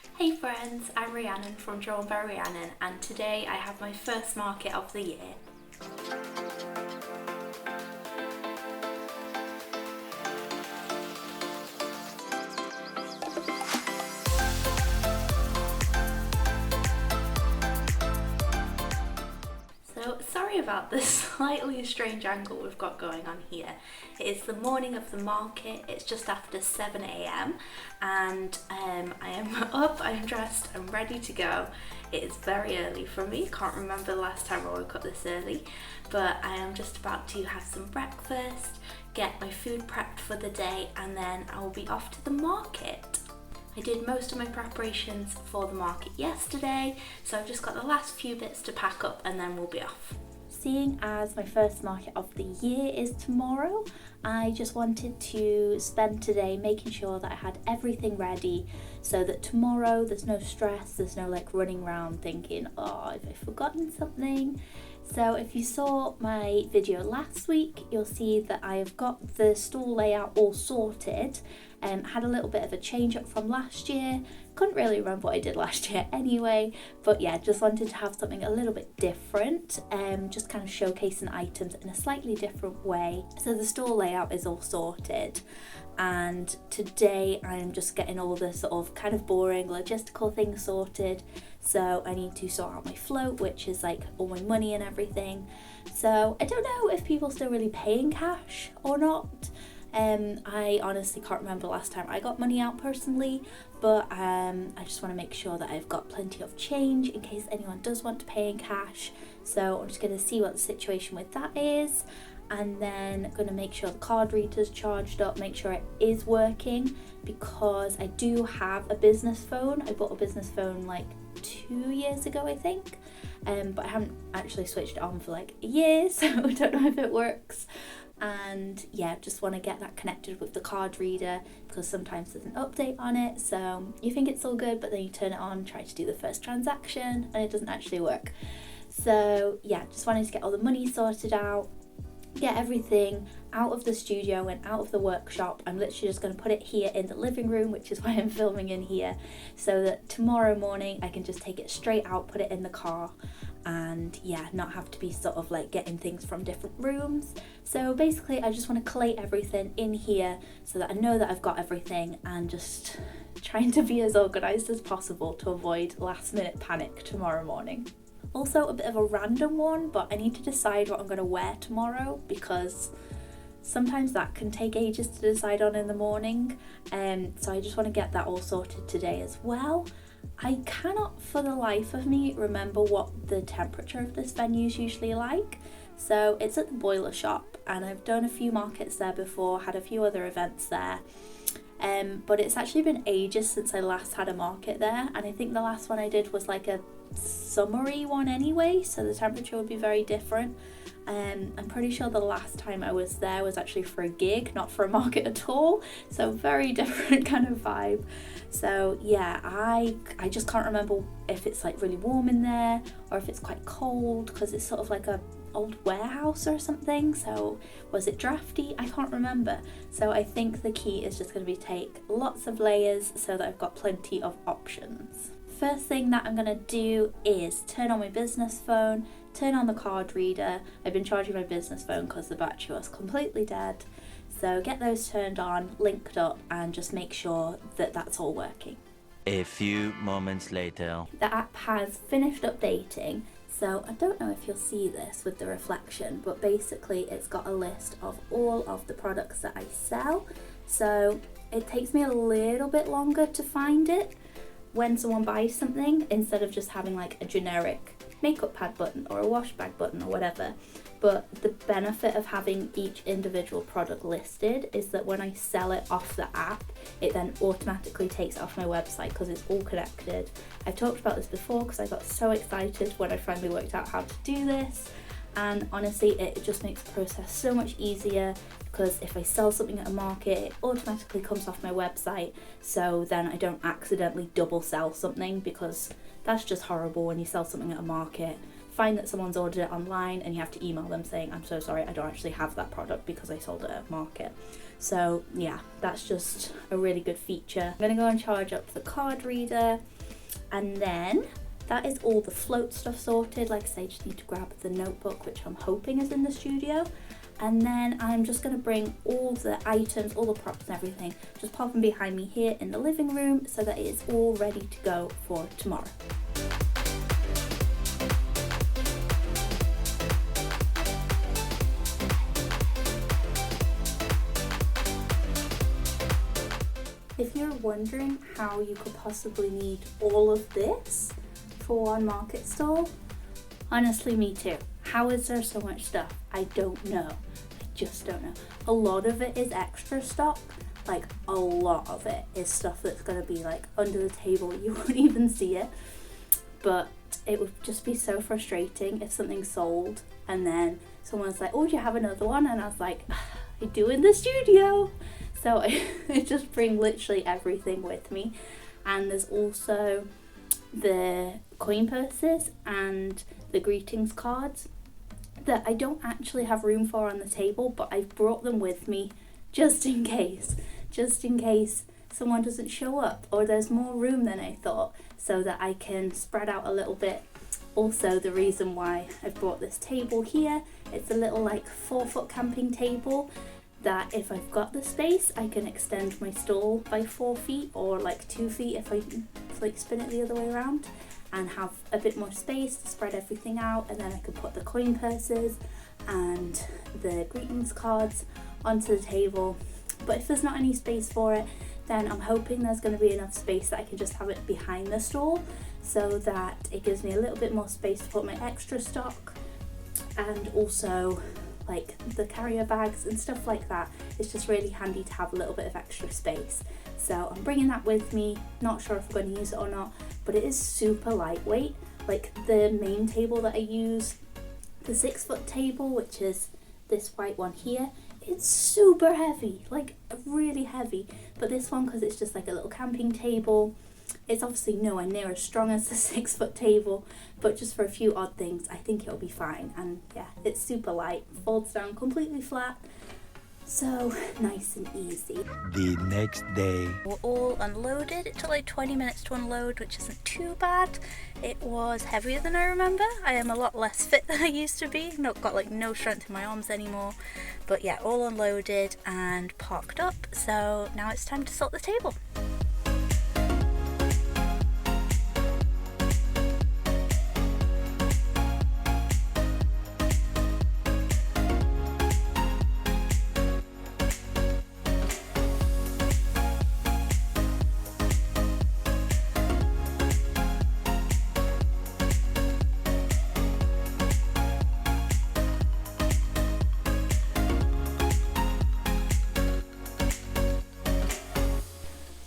Hey friends, I'm Rhiannon from Drawn by Rhiannon, and today I have my first market of the year. So sorry about this slightly strange angle we've got going on here. It is the morning of the market, it's just after 7 a.m. and I am up, I am dressed, I'm ready to go. It is very early for me, can't remember the last time I woke up this early, but I am just about to have some breakfast, get my food prepped for the day, and then I will be off to the market. I did most of my preparations for the market yesterday, so I've just got the last few bits to pack up and then we'll be off. Seeing as my first market of the year is tomorrow, I just wanted to spend today making sure that I had everything ready so that tomorrow there's no stress, there's no like running around thinking, oh, have I forgotten something? So if you saw my video last week, you'll see that I have got the stall layout all sorted. Had a little bit of a change up from last year. Couldn't really remember what I did last year anyway, but yeah, just wanted to have something a little bit different, just kind of showcasing items in a slightly different way. So the store layout is all sorted, and today I'm just getting all the sort of kind of boring logistical things sorted. So I need to sort out my float, which is like all my money and everything. So I don't know if people still really pay in cash or not. I honestly can't remember the last time I got money out personally, but I just want to make sure that I've got plenty of change in case anyone does want to pay in cash. So I'm just going to see what the situation with that is, and then going to make sure the card reader's charged up, make sure it is working, because I do have a business phone. I bought a business phone like 2 years ago, I think, but I haven't actually switched it on for like a year, so I don't know if it works. And yeah, just want to get that connected with the card reader, because sometimes there's an update on it, so you think it's all good, but then you turn it on, try to do the first transaction, and it doesn't actually work. So yeah, just wanted to get all the money sorted out, get everything out of the studio and out of the workshop. I'm literally just going to put it here in the living room, which is why I'm filming in here, so that tomorrow morning I can just take it straight out, put it in the car, and yeah, not have to be sort of like getting things from different rooms. So basically I just want to collate everything in here so that I know that I've got everything, and just trying to be as organised as possible to avoid last minute panic tomorrow morning. Also a bit of a random one, but I need to decide what I'm going to wear tomorrow, because sometimes that can take ages to decide on in the morning, so I just want to get that all sorted today as well. I cannot for the life of me remember what the temperature of this venue is usually like. So it's at the Boiler Shop, and I've done a few markets there before, had a few other events there, but it's actually been ages since I last had a market there, and I think the last one I did was like a summery one anyway, so the temperature would be very different. I'm pretty sure the last time I was there was actually for a gig, not for a market at all, so very different kind of vibe. So yeah, I just can't remember if it's like really warm in there or if it's quite cold, because it's sort of like a old warehouse or something. So was it drafty? I can't remember. So I think the key is just going to be take lots of layers so that I've got plenty of options. First thing that I'm going to do is turn on my business phone, turn on the card reader. I've been charging my business phone because the battery was completely dead. So get those turned on, linked up, and just make sure that that's all working. A few moments later. The app has finished updating, so I don't know if you'll see this with the reflection, but basically it's got a list of all of the products that I sell. So it takes me a little bit longer to find it when someone buys something, instead of just having like a generic makeup pad button or a wash bag button or whatever. But the benefit of having each individual product listed is that when I sell it off the app, it then automatically takes it off my website because it's all connected. I've talked about this before because I got so excited when I finally worked out how to do this, and honestly it just makes the process so much easier, because if I sell something at a market, it automatically comes off my website, so then I don't accidentally double sell something, because that's just horrible when you sell something at a market find that someone's ordered it online and you have to email them saying, I'm so sorry, I don't actually have that product because I sold it at market. So yeah, that's just a really good feature. I'm gonna go and charge up the card reader, and then that is all the float stuff sorted. Like I say, just need to grab the notebook, which I'm hoping is in the studio. And then I'm just going to bring all the items, all the props and everything, just pop them behind me here in the living room so that it is all ready to go for tomorrow. If you're wondering how you could possibly need all of this for one market stall, honestly, me too. How is there so much stuff? I don't know. I just don't know. A lot of it is extra stock. Like, a lot of it is stuff that's going to be like under the table. You won't even see it. But it would just be so frustrating if something sold and then someone's like, oh, do you have another one? And I was like, I do in the studio. So I just bring literally everything with me. And there's also the coin purses and the greetings cards that I don't actually have room for on the table, but I've brought them with me just in case someone doesn't show up or there's more room than I thought, so that I can spread out a little bit. Also, the reason why I've brought this table here, it's a little like 4-foot camping table that if I've got the space, I can extend my stall by 4 feet or like 2 feet if I like spin it the other way around, and have a bit more space to spread everything out. And then I could put the coin purses and the greetings cards onto the table. But if there's not any space for it, then I'm hoping there's going to be enough space that I can just have it behind the stall, so that it gives me a little bit more space to put my extra stock, and also like the carrier bags and stuff like that. It's just really handy to have a little bit of extra space. So I'm bringing that with me. Not sure if I'm going to use it or not, but it is super lightweight. Like the main table that I use, the 6-foot table, which is this white one here, it's super heavy, like really heavy. But this one, because it's just like a little camping table, it's obviously nowhere near as strong as the 6-foot table, but just for a few odd things, I think it'll be fine. And yeah, it's super light, folds down completely flat, so nice and easy. The next day. We're all unloaded. It took like 20 minutes to unload, which isn't too bad. It was heavier than I remember. I am a lot less fit than I used to be. Got like no strength in my arms anymore. But yeah, all unloaded and parked up. So now it's time to sort the table.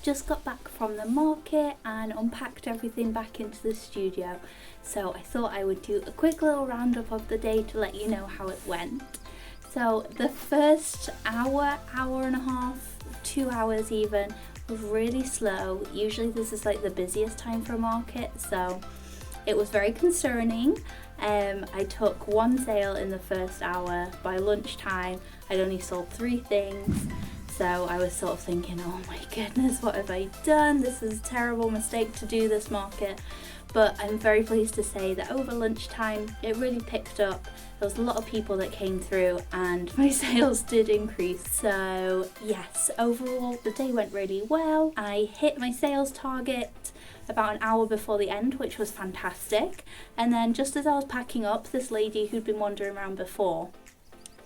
Just got back from the market and unpacked everything back into the studio, so I thought I would do a quick little roundup of the day to let you know how it went. So the first hour and a half, 2 hours even, was really slow. Usually this is like the busiest time for a market, so it was very concerning. I took one sale in the first hour. By lunchtime I'd only sold 3 things. So I was sort of thinking, oh my goodness, what have I done? This is a terrible mistake to do this market. But I'm very pleased to say that over lunchtime, it really picked up. There was a lot of people that came through and my sales did increase. So yes, overall, the day went really well. I hit my sales target about an hour before the end, which was fantastic. And then just as I was packing up, this lady who'd been wandering around before,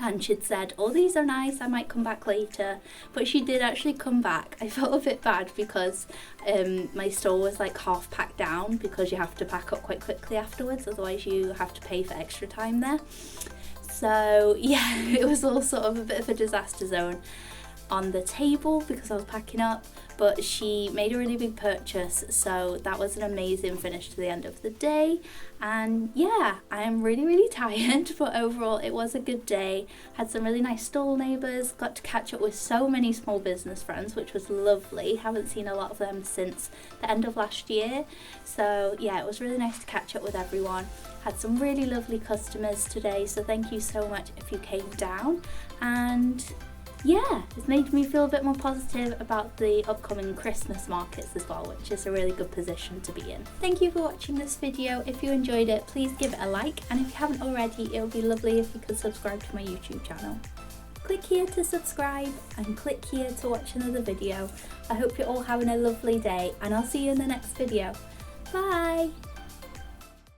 and she'd said, oh, these are nice, I might come back later. But she did actually come back. I felt a bit bad because my store was like half packed down, because you have to pack up quite quickly afterwards, otherwise you have to pay for extra time there. So yeah, it was all sort of a bit of a disaster zone. on the table because I was packing up, but she made a really big purchase, so that was an amazing finish to the end of the day. And yeah, I am really tired, but overall it was a good day. Had some really nice stall neighbours, got to catch up with so many small business friends, which was lovely. Haven't seen a lot of them since the end of last year, so yeah, it was really nice to catch up with everyone. Had some really lovely customers today, so thank you so much if you came down. And yeah, it's made me feel a bit more positive about the upcoming Christmas markets as well, which is a really good position to be in. Thank you for watching this video. If you enjoyed it, please give it a like, and if you haven't already, it would be lovely if you could subscribe to my YouTube channel. Click here to subscribe and click here to watch another video. I hope you're all having a lovely day, and I'll see you in the next video. Bye!